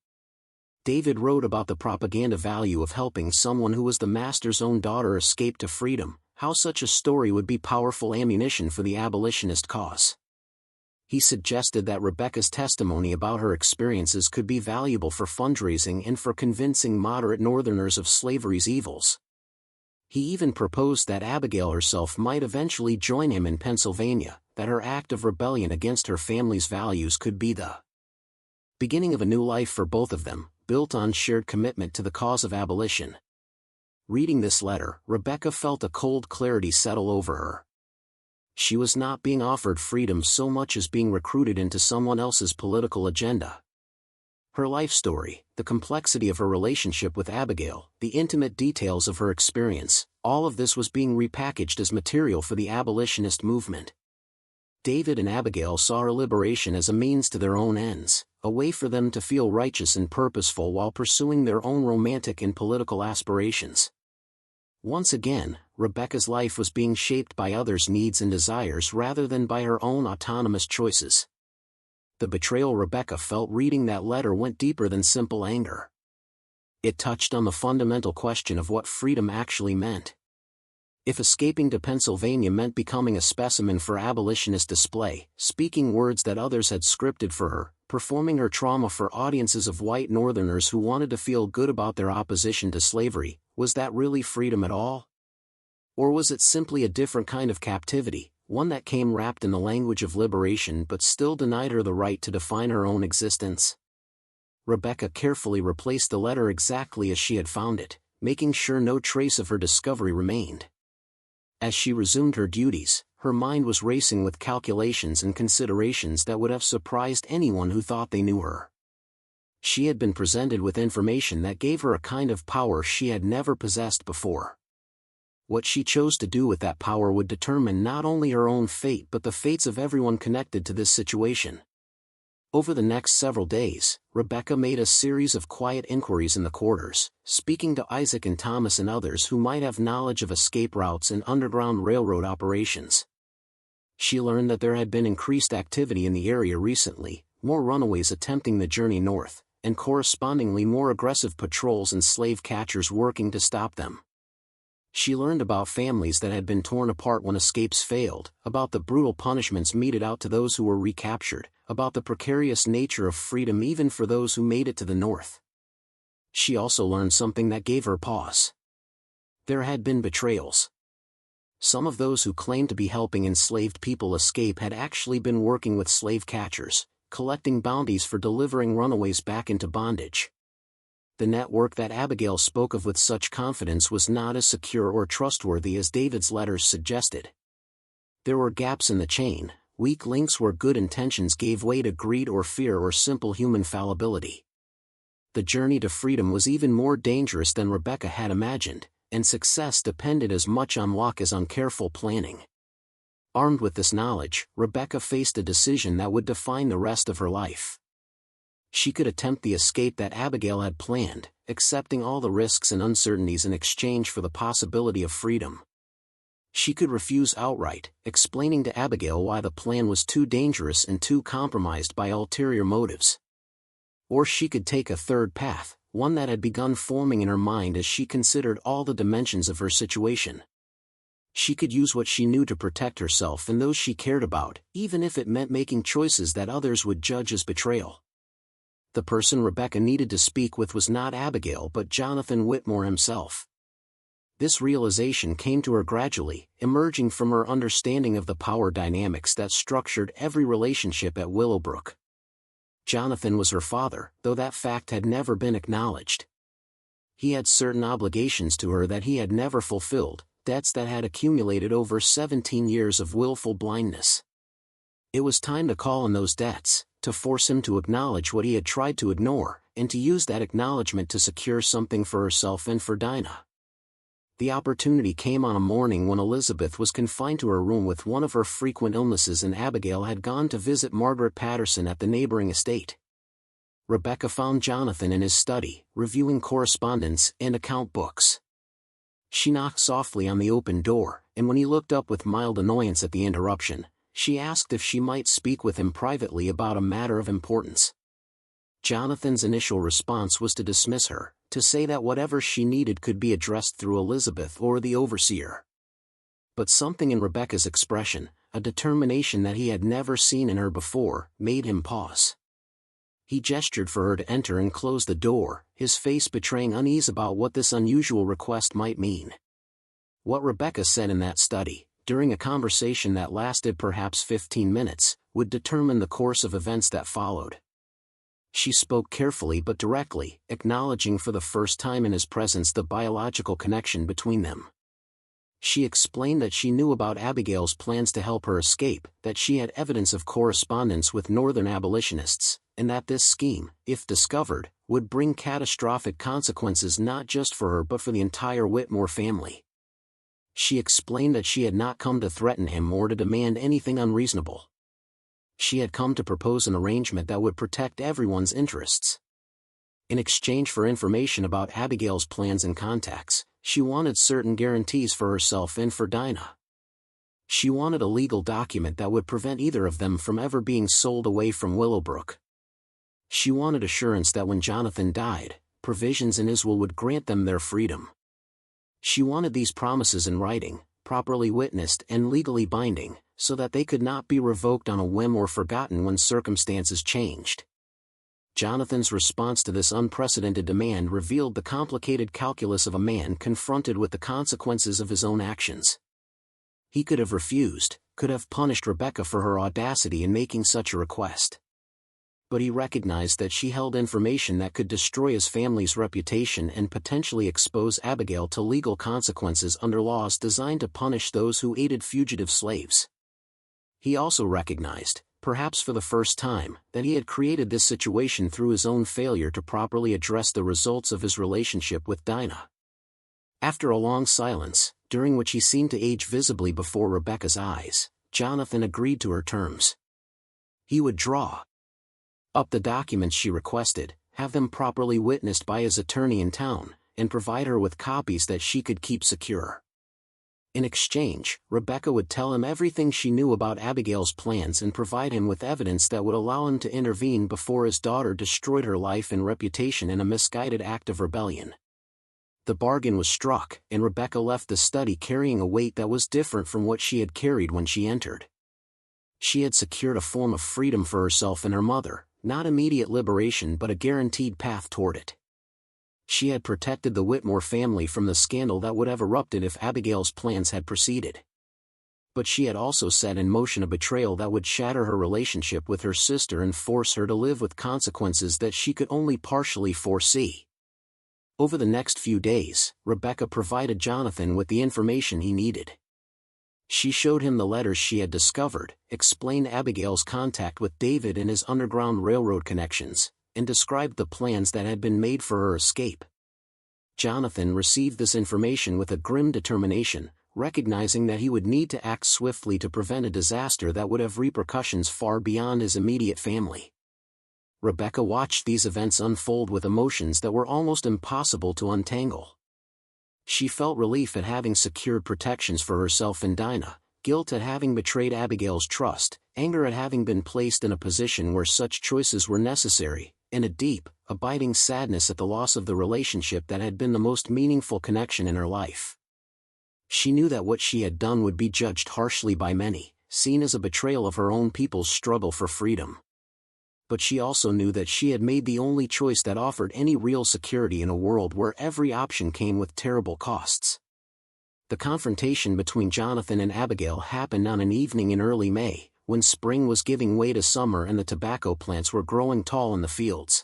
David wrote about the propaganda value of helping someone who was the master's own daughter escape to freedom, how such a story would be powerful ammunition for the abolitionist cause. He suggested that Rebecca's testimony about her experiences could be valuable for fundraising and for convincing moderate Northerners of slavery's evils. He even proposed that Abigail herself might eventually join him in Pennsylvania, that her act of rebellion against her family's values could be the beginning of a new life for both of them, built on shared commitment to the cause of abolition. Reading this letter, Rebecca felt a cold clarity settle over her. She was not being offered freedom so much as being recruited into someone else's political agenda. Her life story, the complexity of her relationship with Abigail, the intimate details of her experience, all of this was being repackaged as material for the abolitionist movement. David and Abigail saw her liberation as a means to their own ends, a way for them to feel righteous and purposeful while pursuing their own romantic and political aspirations. Once again, Rebecca's life was being shaped by others' needs and desires rather than by her own autonomous choices. The betrayal Rebecca felt reading that letter went deeper than simple anger. It touched on the fundamental question of what freedom actually meant. If escaping to Pennsylvania meant becoming a specimen for abolitionist display, speaking words that others had scripted for her, performing her trauma for audiences of white Northerners who wanted to feel good about their opposition to slavery, was that really freedom at all? Or was it simply a different kind of captivity, one that came wrapped in the language of liberation but still denied her the right to define her own existence? Rebecca carefully replaced the letter exactly as she had found it, making sure no trace of her discovery remained. As she resumed her duties, her mind was racing with calculations and considerations that would have surprised anyone who thought they knew her. She had been presented with information that gave her a kind of power she had never possessed before. What she chose to do with that power would determine not only her own fate but the fates of everyone connected to this situation. Over the next several days, Rebecca made a series of quiet inquiries in the quarters, speaking to Isaac and Thomas and others who might have knowledge of escape routes and underground railroad operations. She learned that there had been increased activity in the area recently, more runaways attempting the journey north, and correspondingly more aggressive patrols and slave catchers working to stop them. She learned about families that had been torn apart when escapes failed, about the brutal punishments meted out to those who were recaptured, about the precarious nature of freedom even for those who made it to the north. She also learned something that gave her pause. There had been betrayals. Some of those who claimed to be helping enslaved people escape had actually been working with slave catchers, collecting bounties for delivering runaways back into bondage. The network that Abigail spoke of with such confidence was not as secure or trustworthy as David's letters suggested. There were gaps in the chain, weak links where good intentions gave way to greed or fear or simple human fallibility. The journey to freedom was even more dangerous than Rebecca had imagined, and success depended as much on luck as on careful planning. Armed with this knowledge, Rebecca faced a decision that would define the rest of her life. She could attempt the escape that Abigail had planned, accepting all the risks and uncertainties in exchange for the possibility of freedom. She could refuse outright, explaining to Abigail why the plan was too dangerous and too compromised by ulterior motives. Or she could take a third path, one that had begun forming in her mind as she considered all the dimensions of her situation. She could use what she knew to protect herself and those she cared about, even if it meant making choices that others would judge as betrayal. The person Rebecca needed to speak with was not Abigail but Jonathan Whitmore himself. This realization came to her gradually, emerging from her understanding of the power dynamics that structured every relationship at Willowbrook. Jonathan was her father, though that fact had never been acknowledged. He had certain obligations to her that he had never fulfilled, debts that had accumulated over 17 years of willful blindness. It was time to call on those debts, to force him to acknowledge what he had tried to ignore, and to use that acknowledgement to secure something for herself and for Dinah. The opportunity came on a morning when Elizabeth was confined to her room with one of her frequent illnesses and Abigail had gone to visit Margaret Patterson at the neighboring estate. Rebecca found Jonathan in his study, reviewing correspondence and account books. She knocked softly on the open door, and when he looked up with mild annoyance at the interruption, she asked if she might speak with him privately about a matter of importance. Jonathan's initial response was to dismiss her, to say that whatever she needed could be addressed through Elizabeth or the overseer. But something in Rebecca's expression, a determination that he had never seen in her before, made him pause. He gestured for her to enter and close the door, his face betraying unease about what this unusual request might mean. What Rebecca said in that study, during a conversation that lasted perhaps 15 minutes, would determine the course of events that followed. She spoke carefully but directly, acknowledging for the first time in his presence the biological connection between them. She explained that she knew about Abigail's plans to help her escape, that she had evidence of correspondence with Northern abolitionists, and that this scheme, if discovered, would bring catastrophic consequences not just for her but for the entire Whitmore family. She explained that she had not come to threaten him or to demand anything unreasonable. She had come to propose an arrangement that would protect everyone's interests. In exchange for information about Abigail's plans and contacts, she wanted certain guarantees for herself and for Dinah. She wanted a legal document that would prevent either of them from ever being sold away from Willowbrook. She wanted assurance that when Jonathan died, provisions in his will would grant them their freedom. She wanted these promises in writing, properly witnessed and legally binding, so that they could not be revoked on a whim or forgotten when circumstances changed. Jonathan's response to this unprecedented demand revealed the complicated calculus of a man confronted with the consequences of his own actions. He could have refused, could have punished Rebecca for her audacity in making such a request. But he recognized that she held information that could destroy his family's reputation and potentially expose Abigail to legal consequences under laws designed to punish those who aided fugitive slaves. He also recognized, perhaps for the first time, that he had created this situation through his own failure to properly address the results of his relationship with Dinah. After a long silence, during which he seemed to age visibly before Rebecca's eyes, Jonathan agreed to her terms. He would draw up the documents she requested, have them properly witnessed by his attorney in town, and provide her with copies that she could keep secure. In exchange, Rebecca would tell him everything she knew about Abigail's plans and provide him with evidence that would allow him to intervene before his daughter destroyed her life and reputation in a misguided act of rebellion. The bargain was struck, and Rebecca left the study carrying a weight that was different from what she had carried when she entered. She had secured a form of freedom for herself and her mother, not immediate liberation but a guaranteed path toward it. She had protected the Whitmore family from the scandal that would have erupted if Abigail's plans had proceeded. But she had also set in motion a betrayal that would shatter her relationship with her sister and force her to live with consequences that she could only partially foresee. Over the next few days, Rebecca provided Jonathan with the information he needed. She showed him the letters she had discovered, explained Abigail's contact with David and his Underground Railroad connections, and described the plans that had been made for her escape. Jonathan received this information with a grim determination, recognizing that he would need to act swiftly to prevent a disaster that would have repercussions far beyond his immediate family. Rebecca watched these events unfold with emotions that were almost impossible to untangle. She felt relief at having secured protections for herself and Dinah, guilt at having betrayed Abigail's trust, anger at having been placed in a position where such choices were necessary, and a deep, abiding sadness at the loss of the relationship that had been the most meaningful connection in her life. She knew that what she had done would be judged harshly by many, seen as a betrayal of her own people's struggle for freedom. But she also knew that she had made the only choice that offered any real security in a world where every option came with terrible costs. The confrontation between Jonathan and Abigail happened on an evening in early May, when spring was giving way to summer and the tobacco plants were growing tall in the fields.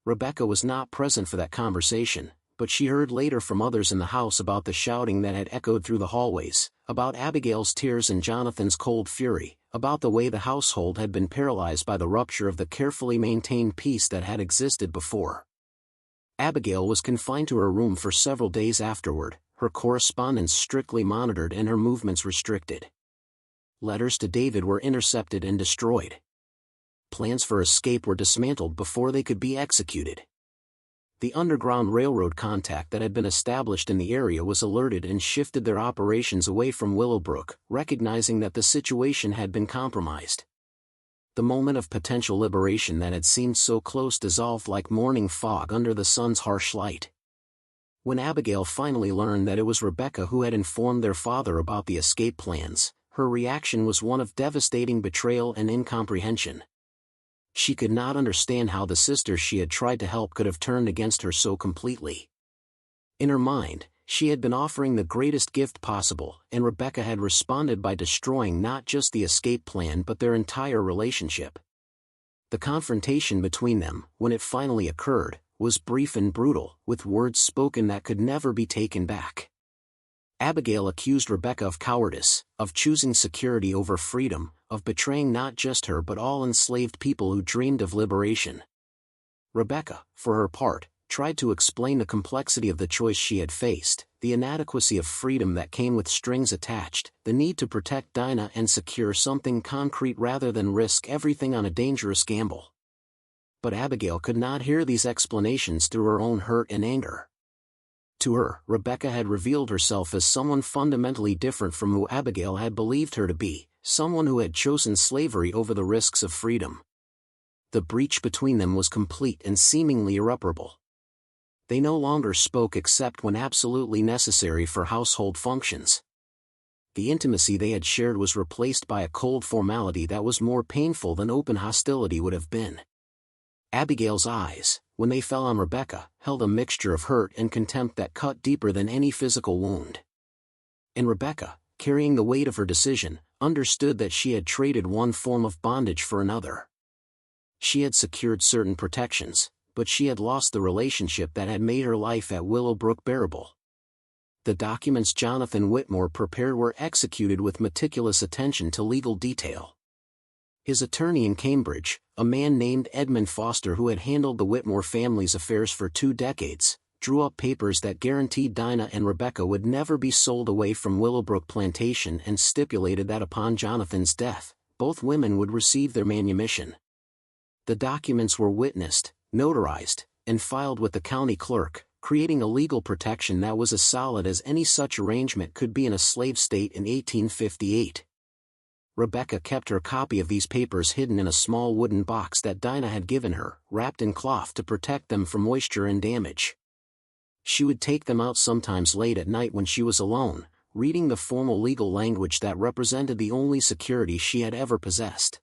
Rebecca was not present for that conversation, but she heard later from others in the house about the shouting that had echoed through the hallways, about Abigail's tears and Jonathan's cold fury, about the way the household had been paralyzed by the rupture of the carefully maintained peace that had existed before. Abigail was confined to her room for several days afterward, her correspondence strictly monitored and her movements restricted. Letters to David were intercepted and destroyed. Plans for escape were dismantled before they could be executed. The Underground Railroad contact that had been established in the area was alerted and shifted their operations away from Willowbrook, recognizing that the situation had been compromised. The moment of potential liberation that had seemed so close dissolved like morning fog under the sun's harsh light. When Abigail finally learned that it was Rebecca who had informed their father about the escape plans, her reaction was one of devastating betrayal and incomprehension. She could not understand how the sister she had tried to help could have turned against her so completely. In her mind, she had been offering the greatest gift possible, and Rebecca had responded by destroying not just the escape plan but their entire relationship. The confrontation between them, when it finally occurred, was brief and brutal, with words spoken that could never be taken back. Abigail accused Rebecca of cowardice, of choosing security over freedom, of betraying not just her but all enslaved people who dreamed of liberation. Rebecca, for her part, tried to explain the complexity of the choice she had faced, the inadequacy of freedom that came with strings attached, the need to protect Dinah and secure something concrete rather than risk everything on a dangerous gamble. But Abigail could not hear these explanations through her own hurt and anger. To her, Rebecca had revealed herself as someone fundamentally different from who Abigail had believed her to be, someone who had chosen slavery over the risks of freedom. The breach between them was complete and seemingly irreparable. They no longer spoke except when absolutely necessary for household functions. The intimacy they had shared was replaced by a cold formality that was more painful than open hostility would have been. Abigail's eyes, when they fell on Rebecca, held a mixture of hurt and contempt that cut deeper than any physical wound. And Rebecca, carrying the weight of her decision, understood that she had traded one form of bondage for another. She had secured certain protections, but she had lost the relationship that had made her life at Willowbrook bearable. The documents Jonathan Whitmore prepared were executed with meticulous attention to legal detail. His attorney in Cambridge, a man named Edmund Foster who had handled the Whitmore family's affairs for 2 decades, drew up papers that guaranteed Dinah and Rebecca would never be sold away from Willowbrook Plantation and stipulated that upon Jonathan's death, both women would receive their manumission. The documents were witnessed, notarized, and filed with the county clerk, creating a legal protection that was as solid as any such arrangement could be in a slave state in 1858. Rebecca kept her copy of these papers hidden in a small wooden box that Dinah had given her, wrapped in cloth to protect them from moisture and damage. She would take them out sometimes late at night when she was alone, reading the formal legal language that represented the only security she had ever possessed.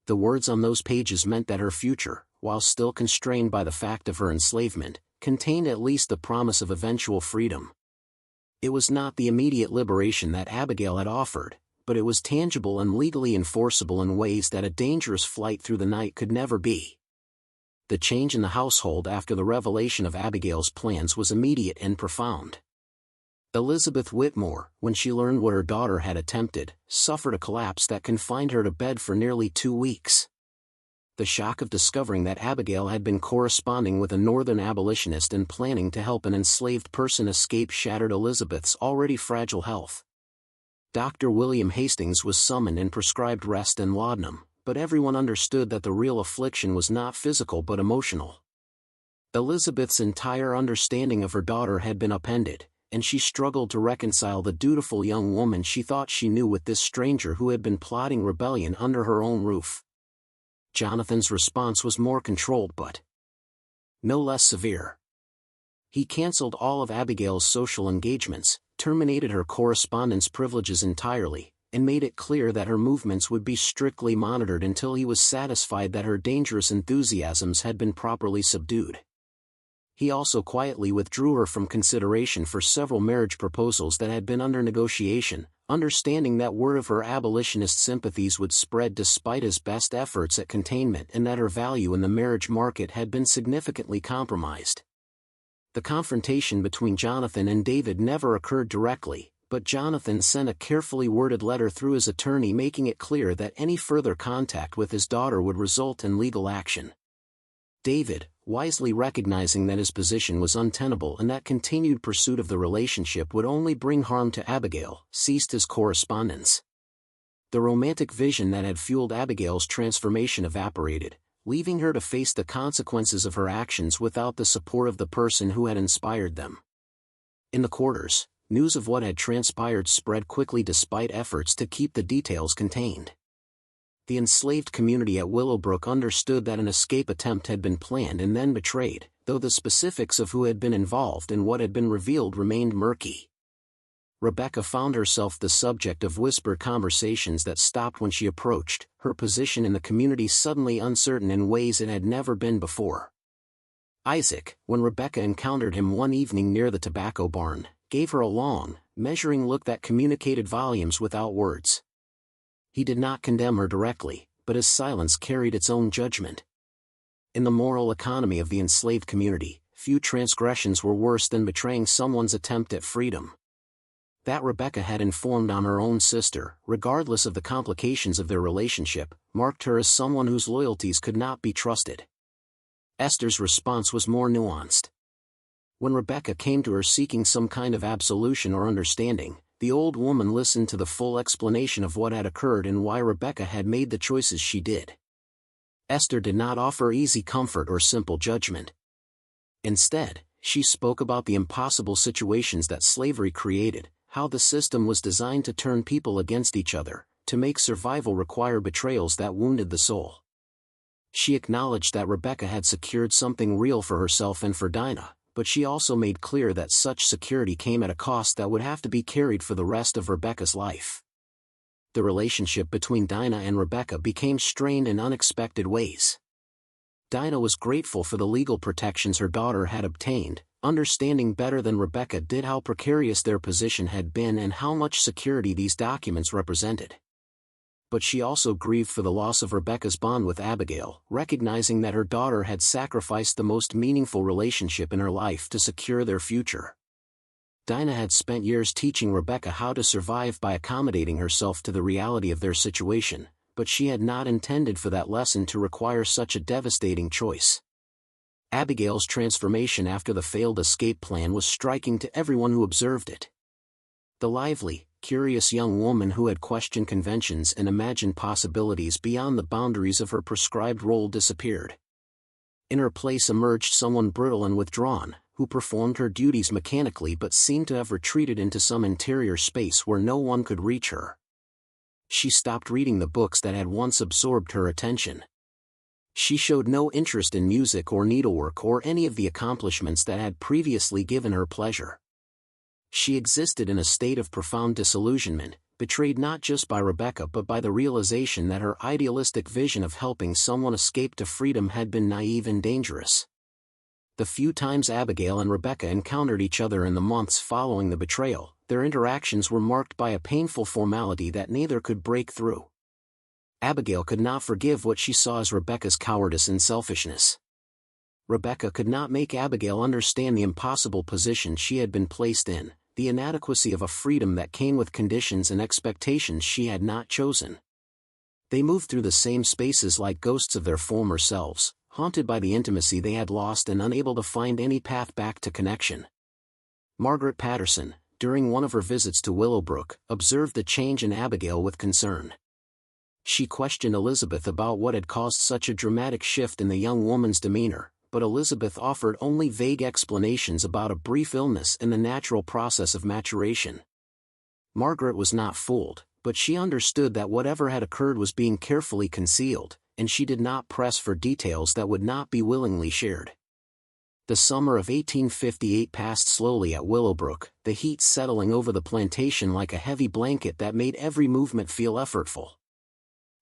The words on those pages meant that her future, while still constrained by the fact of her enslavement, contained at least the promise of eventual freedom. It was not the immediate liberation that Abigail had offered, but it was tangible and legally enforceable in ways that a dangerous flight through the night could never be. The change in the household after the revelation of Abigail's plans was immediate and profound. Elizabeth Whitmore, when she learned what her daughter had attempted, suffered a collapse that confined her to bed for nearly 2 weeks. The shock of discovering that Abigail had been corresponding with a northern abolitionist and planning to help an enslaved person escape shattered Elizabeth's already fragile health. Dr. William Hastings was summoned and prescribed rest and laudanum, but everyone understood that the real affliction was not physical but emotional. Elizabeth's entire understanding of her daughter had been upended, and she struggled to reconcile the dutiful young woman she thought she knew with this stranger who had been plotting rebellion under her own roof. Jonathan's response was more controlled but no less severe. He canceled all of Abigail's social engagements, terminated her correspondence privileges entirely, and made it clear that her movements would be strictly monitored until he was satisfied that her dangerous enthusiasms had been properly subdued. He also quietly withdrew her from consideration for several marriage proposals that had been under negotiation, understanding that word of her abolitionist sympathies would spread despite his best efforts at containment and that her value in the marriage market had been significantly compromised. The confrontation between Jonathan and David never occurred directly, but Jonathan sent a carefully worded letter through his attorney making it clear that any further contact with his daughter would result in legal action. David, wisely recognizing that his position was untenable and that continued pursuit of the relationship would only bring harm to Abigail, ceased his correspondence. The romantic vision that had fueled Abigail's transformation evaporated, leaving her to face the consequences of her actions without the support of the person who had inspired them. In the quarters, news of what had transpired spread quickly despite efforts to keep the details contained. The enslaved community at Willowbrook understood that an escape attempt had been planned and then betrayed, though the specifics of who had been involved and what had been revealed remained murky. Rebecca found herself the subject of whispered conversations that stopped when she approached, her position in the community suddenly uncertain in ways it had never been before. Isaac, when Rebecca encountered him one evening near the tobacco barn, gave her a long, measuring look that communicated volumes without words. He did not condemn her directly, but his silence carried its own judgment. In the moral economy of the enslaved community, few transgressions were worse than betraying someone's attempt at freedom. That Rebecca had informed on her own sister, regardless of the complications of their relationship, marked her as someone whose loyalties could not be trusted. Esther's response was more nuanced. When Rebecca came to her seeking some kind of absolution or understanding, the old woman listened to the full explanation of what had occurred and why Rebecca had made the choices she did. Esther did not offer easy comfort or simple judgment. Instead, she spoke about the impossible situations that slavery created, how the system was designed to turn people against each other, to make survival require betrayals that wounded the soul. She acknowledged that Rebecca had secured something real for herself and for Dinah, but she also made clear that such security came at a cost that would have to be carried for the rest of Rebecca's life. The relationship between Dinah and Rebecca became strained in unexpected ways. Dinah was grateful for the legal protections her daughter had obtained, understanding better than Rebecca did how precarious their position had been and how much security these documents represented. But she also grieved for the loss of Rebecca's bond with Abigail, recognizing that her daughter had sacrificed the most meaningful relationship in her life to secure their future. Dinah had spent years teaching Rebecca how to survive by accommodating herself to the reality of their situation, but she had not intended for that lesson to require such a devastating choice. Abigail's transformation after the failed escape plan was striking to everyone who observed it. The lively, curious young woman who had questioned conventions and imagined possibilities beyond the boundaries of her prescribed role disappeared. In her place emerged someone brittle and withdrawn, who performed her duties mechanically but seemed to have retreated into some interior space where no one could reach her. She stopped reading the books that had once absorbed her attention. She showed no interest in music or needlework or any of the accomplishments that had previously given her pleasure. She existed in a state of profound disillusionment, betrayed not just by Rebecca but by the realization that her idealistic vision of helping someone escape to freedom had been naive and dangerous. The few times Abigail and Rebecca encountered each other in the months following the betrayal, their interactions were marked by a painful formality that neither could break through. Abigail could not forgive what she saw as Rebecca's cowardice and selfishness. Rebecca could not make Abigail understand the impossible position she had been placed in, the inadequacy of a freedom that came with conditions and expectations she had not chosen. They moved through the same spaces like ghosts of their former selves, haunted by the intimacy they had lost and unable to find any path back to connection. Margaret Patterson, during one of her visits to Willowbrook, observed the change in Abigail with concern. She questioned Elizabeth about what had caused such a dramatic shift in the young woman's demeanor, but Elizabeth offered only vague explanations about a brief illness and the natural process of maturation. Margaret was not fooled, but she understood that whatever had occurred was being carefully concealed, and she did not press for details that would not be willingly shared. The summer of 1858 passed slowly at Willowbrook, the heat settling over the plantation like a heavy blanket that made every movement feel effortful.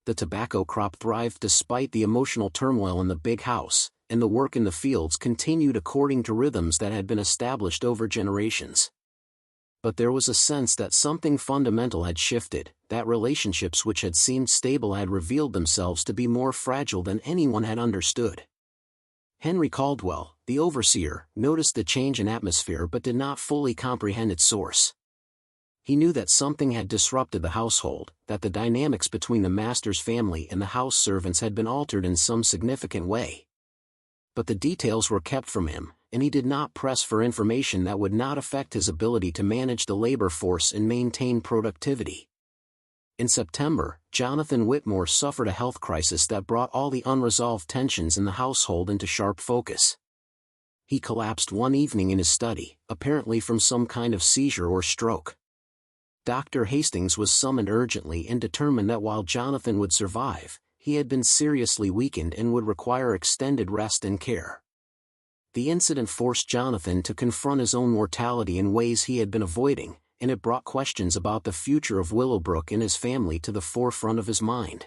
The tobacco crop thrived despite the emotional turmoil in the big house, and the work in the fields continued according to rhythms that had been established over generations. But there was a sense that something fundamental had shifted, that relationships which had seemed stable had revealed themselves to be more fragile than anyone had understood. Henry Caldwell, the overseer, noticed the change in atmosphere but did not fully comprehend its source. He knew that something had disrupted the household, that the dynamics between the master's family and the house servants had been altered in some significant way. But the details were kept from him, and he did not press for information that would not affect his ability to manage the labor force and maintain productivity. In September, Jonathan Whitmore suffered a health crisis that brought all the unresolved tensions in the household into sharp focus. He collapsed one evening in his study, apparently from some kind of seizure or stroke. Dr. Hastings was summoned urgently and determined that while Jonathan would survive, he had been seriously weakened and would require extended rest and care. The incident forced Jonathan to confront his own mortality in ways he had been avoiding, and it brought questions about the future of Willowbrook and his family to the forefront of his mind.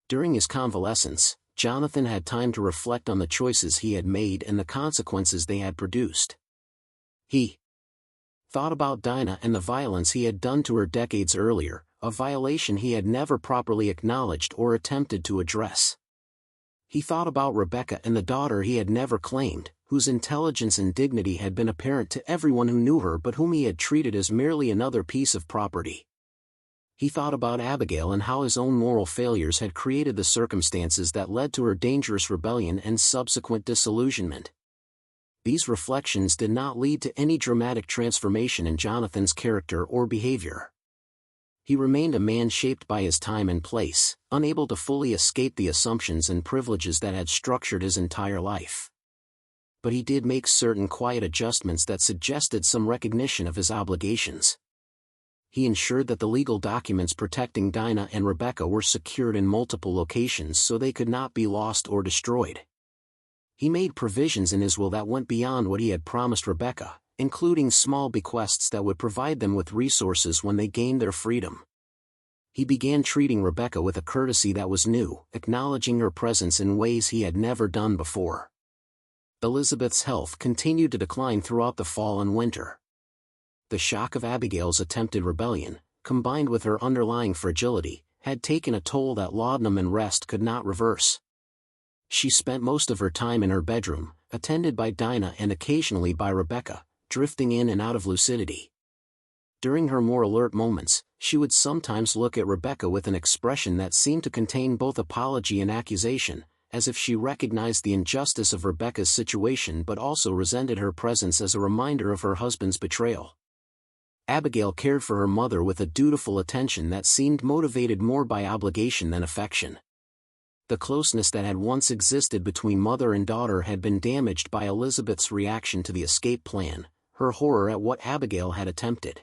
During his convalescence, Jonathan had time to reflect on the choices he had made and the consequences they had produced. He thought about Dinah and the violence he had done to her decades earlier, a violation he had never properly acknowledged or attempted to address. He thought about Rebecca and the daughter he had never claimed, whose intelligence and dignity had been apparent to everyone who knew her but whom he had treated as merely another piece of property. He thought about Abigail and how his own moral failures had created the circumstances that led to her dangerous rebellion and subsequent disillusionment. These reflections did not lead to any dramatic transformation in Jonathan's character or behavior. He remained a man shaped by his time and place, unable to fully escape the assumptions and privileges that had structured his entire life. But he did make certain quiet adjustments that suggested some recognition of his obligations. He ensured that the legal documents protecting Dinah and Rebecca were secured in multiple locations so they could not be lost or destroyed. He made provisions in his will that went beyond what he had promised Rebecca, including small bequests that would provide them with resources when they gained their freedom. He began treating Rebecca with a courtesy that was new, acknowledging her presence in ways he had never done before. Elizabeth's health continued to decline throughout the fall and winter. The shock of Abigail's attempted rebellion, combined with her underlying fragility, had taken a toll that laudanum and rest could not reverse. She spent most of her time in her bedroom, attended by Dinah and occasionally by Rebecca, drifting in and out of lucidity. During her more alert moments, she would sometimes look at Rebecca with an expression that seemed to contain both apology and accusation, as if she recognized the injustice of Rebecca's situation but also resented her presence as a reminder of her husband's betrayal. Abigail cared for her mother with a dutiful attention that seemed motivated more by obligation than affection. The closeness that had once existed between mother and daughter had been damaged by Elizabeth's reaction to the escape plan, her horror at what Abigail had attempted.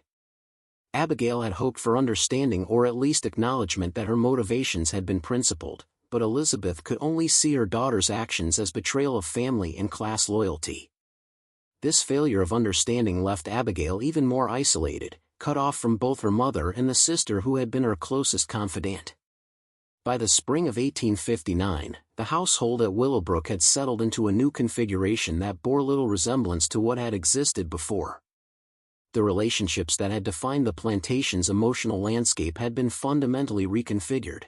Abigail had hoped for understanding or at least acknowledgement that her motivations had been principled, but Elizabeth could only see her daughter's actions as betrayal of family and class loyalty. This failure of understanding left Abigail even more isolated, cut off from both her mother and the sister who had been her closest confidant. By the spring of 1859, the household at Willowbrook had settled into a new configuration that bore little resemblance to what had existed before. The relationships that had defined the plantation's emotional landscape had been fundamentally reconfigured.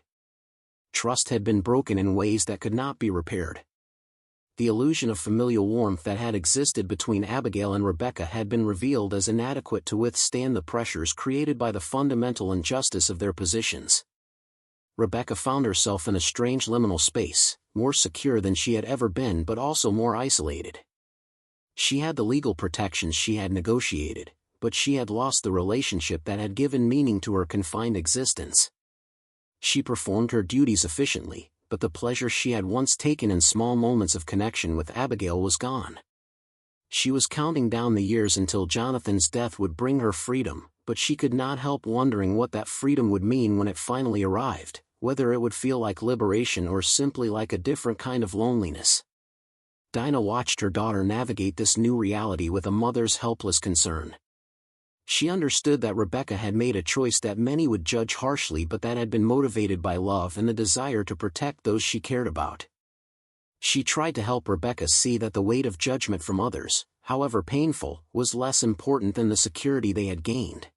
Trust had been broken in ways that could not be repaired. The illusion of familial warmth that had existed between Abigail and Rebecca had been revealed as inadequate to withstand the pressures created by the fundamental injustice of their positions. Rebecca found herself in a strange liminal space, more secure than she had ever been but also more isolated. She had the legal protections she had negotiated, but she had lost the relationship that had given meaning to her confined existence. She performed her duties efficiently, but the pleasure she had once taken in small moments of connection with Abigail was gone. She was counting down the years until Jonathan's death would bring her freedom, but she could not help wondering what that freedom would mean when it finally arrived, whether it would feel like liberation or simply like a different kind of loneliness. Dinah watched her daughter navigate this new reality with a mother's helpless concern. She understood that Rebecca had made a choice that many would judge harshly but that had been motivated by love and the desire to protect those she cared about. She tried to help Rebecca see that the weight of judgment from others, however painful, was less important than the security they had gained.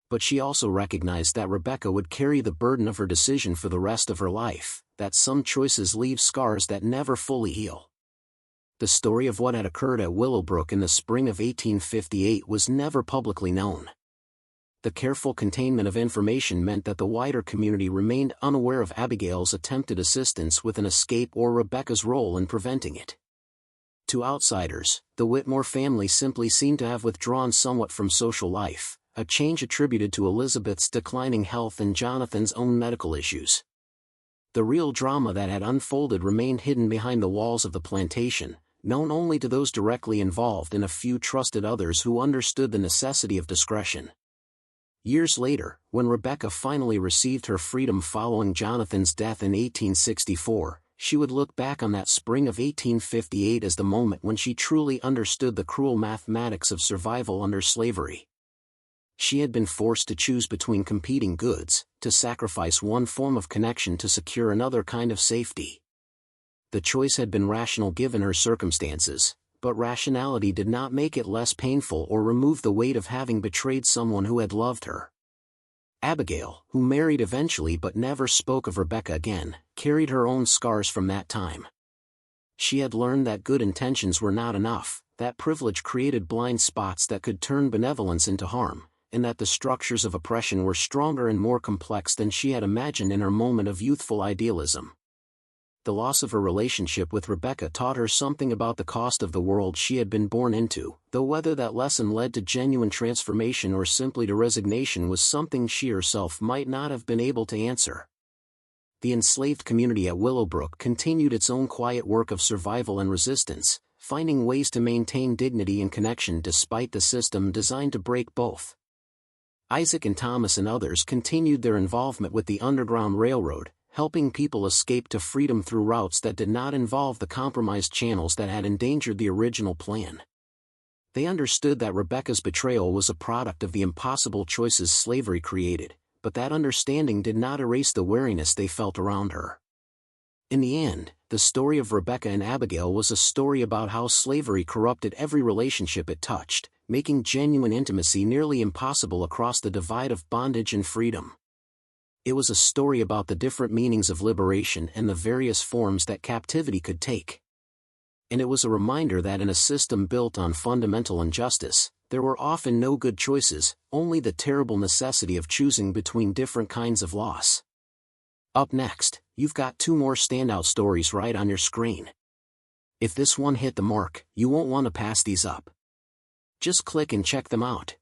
But she also recognized that Rebecca would carry the burden of her decision for the rest of her life, that some choices leave scars that never fully heal. The story of what had occurred at Willowbrook in the spring of 1858 was never publicly known. The careful containment of information meant that the wider community remained unaware of Abigail's attempted assistance with an escape or Rebecca's role in preventing it. To outsiders, the Whitmore family simply seemed to have withdrawn somewhat from social life, a change attributed to Elizabeth's declining health and Jonathan's own medical issues. The real drama that had unfolded remained hidden behind the walls of the plantation, known only to those directly involved and a few trusted others who understood the necessity of discretion. Years later, when Rebecca finally received her freedom following Jonathan's death in 1864, she would look back on that spring of 1858 as the moment when she truly understood the cruel mathematics of survival under slavery. She had been forced to choose between competing goods, to sacrifice one form of connection to secure another kind of safety. The choice had been rational given her circumstances, but rationality did not make it less painful or remove the weight of having betrayed someone who had loved her. Abigail, who married eventually but never spoke of Rebecca again, carried her own scars from that time. She had learned that good intentions were not enough, that privilege created blind spots that could turn benevolence into harm, and that the structures of oppression were stronger and more complex than she had imagined in her moment of youthful idealism. The loss of her relationship with Rebecca taught her something about the cost of the world she had been born into, though whether that lesson led to genuine transformation or simply to resignation was something she herself might not have been able to answer. The enslaved community at Willowbrook continued its own quiet work of survival and resistance, finding ways to maintain dignity and connection despite the system designed to break both. Isaac and Thomas and others continued their involvement with the Underground Railroad, helping people escape to freedom through routes that did not involve the compromised channels that had endangered the original plan. They understood that Rebecca's betrayal was a product of the impossible choices slavery created, but that understanding did not erase the wariness they felt around her. In the end, the story of Rebecca and Abigail was a story about how slavery corrupted every relationship it touched, making genuine intimacy nearly impossible across the divide of bondage and freedom. It was a story about the different meanings of liberation and the various forms that captivity could take. And it was a reminder that in a system built on fundamental injustice, There were often no good choices, only the terrible necessity of choosing between different kinds of loss. Up next, you've got two more standout stories right on your screen. If this one hit the mark, you won't want to pass these up. Just click and check them out.